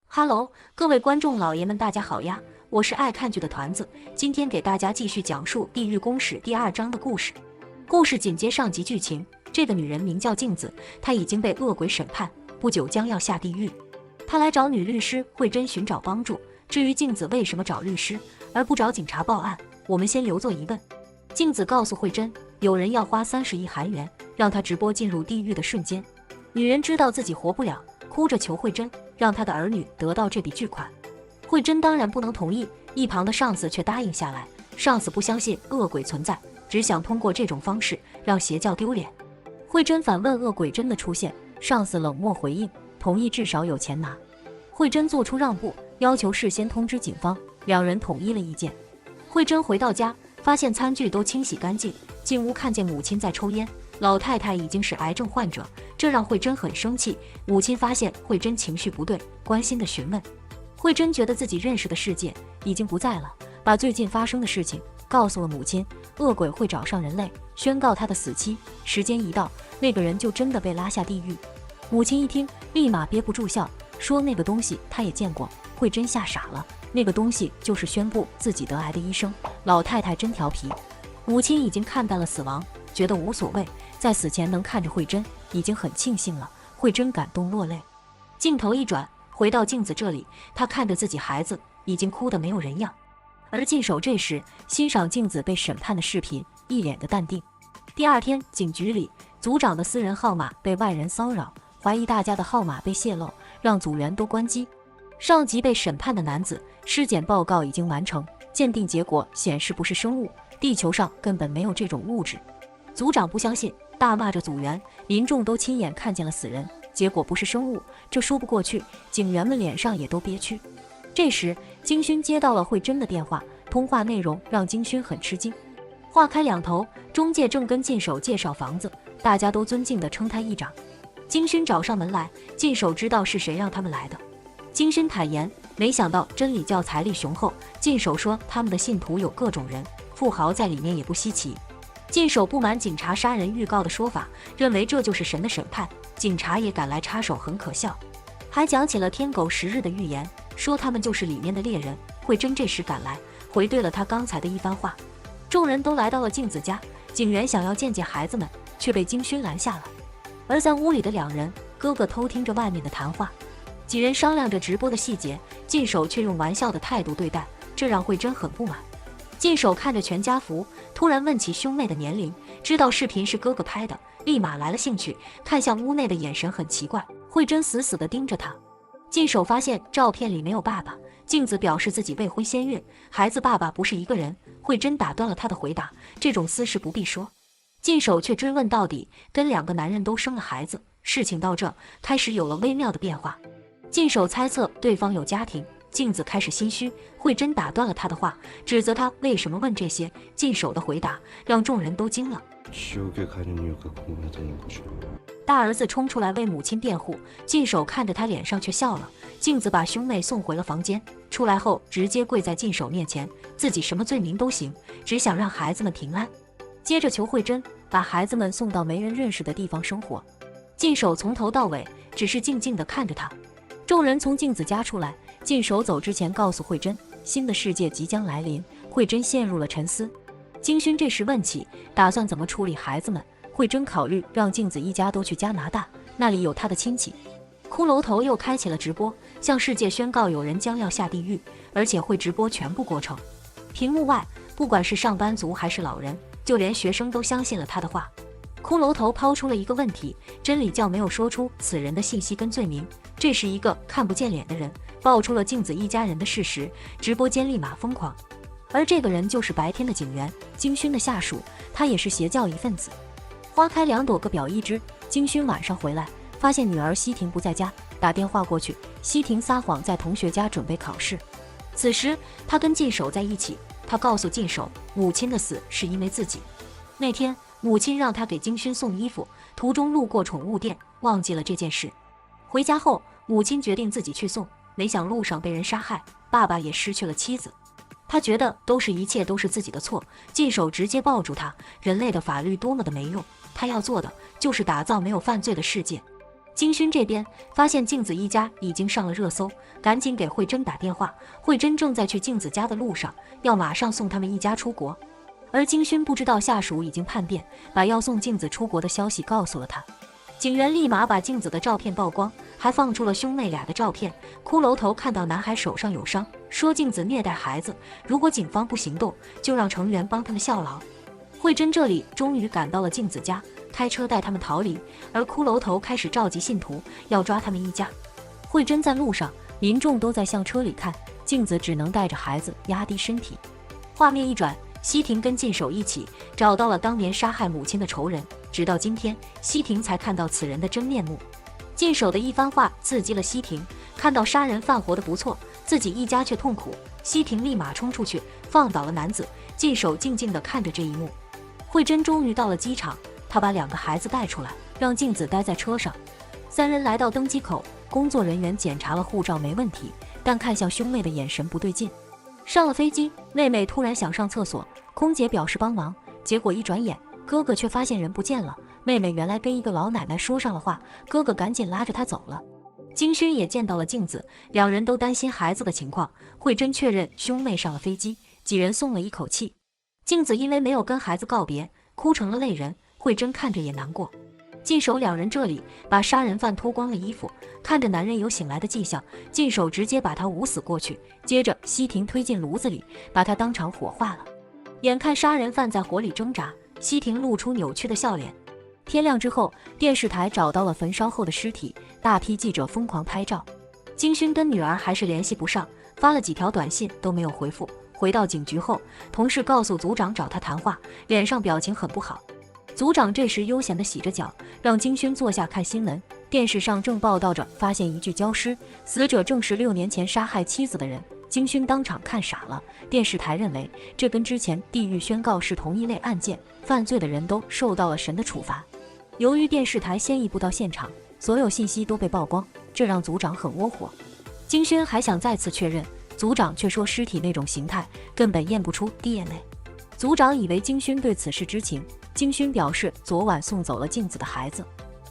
Hello，各位观众老爷们，大家好呀！我是爱看剧的团子，今天给大家继续讲述《地狱公使》第2章的故事。故事紧接上集剧情，这个女人名叫镜子，她已经被恶鬼审判，不久将要下地狱。她来找女律师慧珍寻找帮助。至于镜子为什么找律师而不找警察报案，我们先留作疑问。镜子告诉慧珍，有人要花30亿韩元，让她直播进入地狱的瞬间。女人知道自己活不了，哭着求慧珍，让她的儿女得到这笔巨款。慧珍当然不能同意，一旁的上司却答应下来。上司不相信恶鬼存在，只想通过这种方式让邪教丢脸。慧珍反问恶鬼真的出现，上司冷漠回应，同意至少有钱拿。慧珍做出让步，要求事先通知警方，两人统一了意见。慧珍回到家，发现餐具都清洗干净，进屋看见母亲在抽烟，老太太已经是癌症患者，这让慧珍很生气。母亲发现慧珍情绪不对，关心地询问。慧珍觉得自己认识的世界已经不在了，把最近发生的事情告诉了母亲。恶鬼会找上人类，宣告他的死期，时间一到，那个人就真的被拉下地狱。母亲一听，立马憋不住笑，说那个东西她也见过。慧珍吓傻了，那个东西就是宣布自己得癌的医生。老太太真调皮。母亲已经看淡了死亡，觉得无所谓，在死前能看着慧珍已经很庆幸了。慧珍感动落泪。镜头一转，回到镜子这里，她看着自己孩子已经哭得没有人样。而进手这时欣赏镜子被审判的视频，一脸的淡定。第二天，警局里组长的私人号码被外人骚扰，怀疑大家的号码被泄露，让组员都关机。上级被审判的男子尸检报告已经完成，鉴定结果显示不是生物，地球上根本没有这种物质。组长不相信，大骂着组员，民众都亲眼看见了死人，结果不是生物，这说不过去。警员们脸上也都憋屈。这时金勋接到了慧珍的电话，通话内容让金勋很吃惊。话开两头，中介正跟进手介绍房子，大家都尊敬地称他议长。金勋找上门来，进手知道是谁让他们来的。金勋坦言，没想到真理教财力雄厚，进手说他们的信徒有各种人，富豪在里面也不稀奇。进手不满警察杀人预告的说法，认为这就是神的审判，警察也敢来插手，很可笑。还讲起了天狗10日的预言，说他们就是里面的猎人。慧珍这时赶来，回对了他刚才的一番话。众人都来到了镜子家，警员想要见见孩子们，却被金勋拦下了。而在屋里的两人，哥哥偷听着外面的谈话，几人商量着直播的细节，进手却用玩笑的态度对待，这让慧珍很不满。进手看着全家福，突然问起兄妹的年龄，知道视频是哥哥拍的，立马来了兴趣，看向屋内的眼神很奇怪。慧珍死死地盯着他。进手发现照片里没有爸爸，镜子表示自己未婚先孕，孩子爸爸不是一个人。慧珍打断了他的回答，这种私事不必说。进手却追问到底，跟2个男人都生了孩子，事情到这开始有了微妙的变化。进手猜测对方有家庭，镜子开始心虚。慧珍打断了他的话，指责他为什么问这些。进手的回答让众人都惊了。大儿子冲出来为母亲辩护，进手看着他脸上却笑了。镜子把兄妹送回了房间，出来后直接跪在进手面前，自己什么罪名都行，只想让孩子们平安。接着求慧珍把孩子们送到没人认识的地方生活。进手从头到尾只是静静地看着他。众人从镜子家出来，进手走之前告诉慧珍，新的世界即将来临。慧珍陷入了沉思。金勋这时问起打算怎么处理孩子们，慧珍考虑让镜子一家都去加拿大，那里有他的亲戚。骷髅头又开启了直播，向世界宣告有人将要下地狱，而且会直播全部过程。屏幕外，不管是上班族还是老人，就连学生都相信了他的话。骷髅头抛出了一个问题，真理教没有说出此人的信息跟罪名，这是一个看不见脸的人爆出了镜子一家人的事实，直播间立马疯狂。而这个人就是白天的警员，金勋的下属，他也是邪教一份子。花开2朵，各表一枝。金勋晚上回来，发现女儿西婷不在家，打电话过去，西婷撒谎在同学家准备考试。此时他跟进手在一起，他告诉进手，母亲的死是因为自己。那天母亲让他给金勋送衣服，途中路过宠物店，忘记了这件事。回家后，母亲决定自己去送，没想路上被人杀害，爸爸也失去了妻子。他觉得一切都是自己的错，进手直接抱住他。人类的法律多么的没用，他要做的就是打造没有犯罪的世界。金勋这边发现镜子一家已经上了热搜，赶紧给慧珍打电话。慧珍正在去镜子家的路上，要马上送他们一家出国。而金勋不知道下属已经叛变，把要送镜子出国的消息告诉了他。警员立马把镜子的照片曝光，还放出了兄妹俩的照片。骷髅头看到男孩手上有伤，说镜子虐待孩子，如果警方不行动，就让成员帮他们效劳。慧珍这里终于赶到了镜子家，开车带他们逃离，而骷髅头开始召集信徒，要抓他们一家。慧珍在路上，民众都在向车里看，镜子只能带着孩子压低身体。画面一转，西婷跟禁守一起找到了当年杀害母亲的仇人，直到今天，西婷才看到此人的真面目。禁守的一番话刺激了西婷，看到杀人犯活得不错，自己一家却痛苦，西婷立马冲出去放倒了男子。禁守静静地看着这一幕。慧珍终于到了机场，她把2个孩子带出来，让镜子待在车上。3人来到登机口，工作人员检查了护照没问题，但看向兄妹的眼神不对劲。上了飞机，妹妹突然想上厕所，空姐表示帮忙，结果一转眼，哥哥却发现人不见了。妹妹原来跟一个老奶奶说上了话，哥哥赶紧拉着她走了。金勋也见到了镜子，2人都担心孩子的情况。慧珍确认兄妹上了飞机，几人松了一口气。镜子因为没有跟孩子告别，哭成了泪人，慧珍看着也难过。禁守2人这里把杀人犯脱光了衣服，看着男人有醒来的迹象，禁守直接把他捂死过去，接着西婷推进炉子里，把他当场火化了。眼看杀人犯在火里挣扎，西婷露出扭曲的笑脸。天亮之后，电视台找到了焚烧后的尸体，大批记者疯狂拍照。金勋跟女儿还是联系不上，发了几条短信都没有回复。回到警局后，同事告诉组长找他谈话，脸上表情很不好。组长这时悠闲地洗着脚，让金勋坐下看新闻。电视上正报道着发现一具焦尸，死者正是6年前杀害妻子的人。金勋当场看傻了。电视台认为这跟之前地狱宣告是同一类案件，犯罪的人都受到了神的处罚。由于电视台先一步到现场，所有信息都被曝光，这让组长很窝火。金勋还想再次确认，组长却说尸体那种形态根本验不出 DNA。 组长以为金勋对此事知情，金勋表示昨晚送走了镜子的孩子。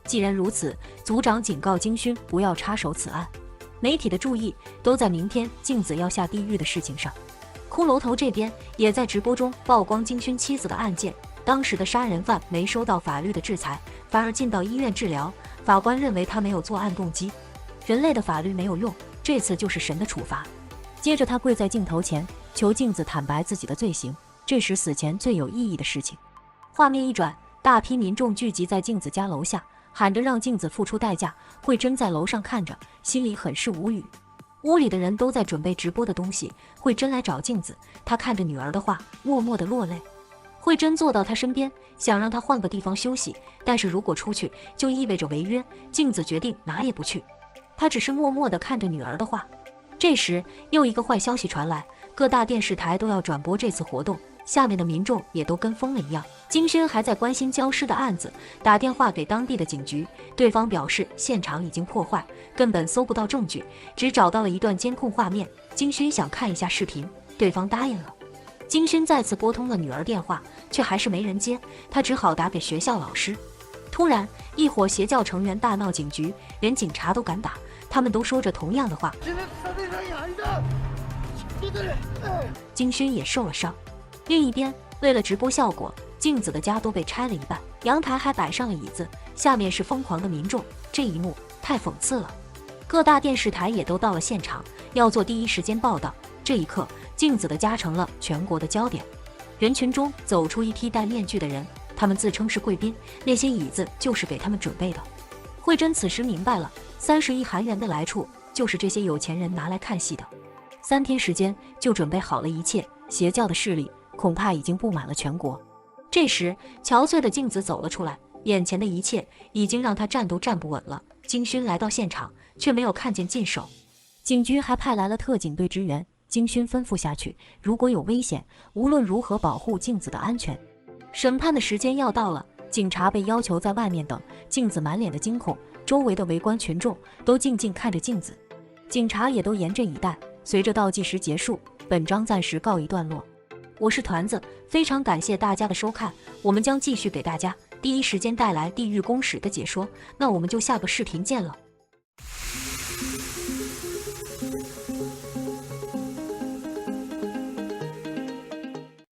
既然如此，组长警告金勋不要插手此案。媒体的注意都在明天镜子要下地狱的事情上。骷髅头这边也在直播中曝光金勋妻子的案件，当时的杀人犯没收到法律的制裁，反而进到医院治疗，法官认为他没有作案动机。人类的法律没有用，这次就是神的处罚。接着他跪在镜头前，求镜子坦白自己的罪行，这时死前最有意义的事情。画面一转，大批民众聚集在镜子家楼下，喊着让镜子付出代价。慧珍在楼上看着，心里很是无语。屋里的人都在准备直播的东西，慧珍来找镜子，她看着女儿的话，默默地落泪。慧珍坐到她身边，想让她换个地方休息，但是如果出去就意味着违约，镜子决定哪也不去。她只是默默地看着女儿的话。这时又一个坏消息传来，各大电视台都要转播这次活动，下面的民众也都跟疯了一样。金勋还在关心焦尸的案子，打电话给当地的警局，对方表示现场已经破坏，根本搜不到证据，只找到了一段监控画面。金勋想看一下视频，对方答应了。金勋再次拨通了女儿电话，却还是没人接，他只好打给学校老师。突然，一伙邪教成员大闹警局，连警察都敢打，他们都说着同样的话。金勋也受了伤。另一边，为了直播效果，镜子的家都被拆了一半，阳台还摆上了椅子，下面是疯狂的民众，这一幕太讽刺了。各大电视台也都到了现场，要做第一时间报道。这一刻，镜子的家成了全国的焦点。人群中走出一批戴面具的人，他们自称是贵宾，那些椅子就是给他们准备的。慧珍此时明白了，30亿韩元的来处就是这些有钱人拿来看戏的。3天时间就准备好了一切，邪教的势力恐怕已经布满了全国。这时，憔悴的镜子走了出来，眼前的一切已经让他站都站不稳了。金勋来到现场，却没有看见禁守，警局还派来了特警队支援。金勋吩咐下去，如果有危险，无论如何保护镜子的安全。审判的时间要到了，警察被要求在外面等。镜子满脸的惊恐，周围的围观群众都静静看着镜子，警察也都严阵以待。随着倒计时结束，本章暂时告一段落。我是团子，非常感谢大家的收看，我们将继续给大家第一时间带来《地狱公使》的解说。那我们就下个视频见了。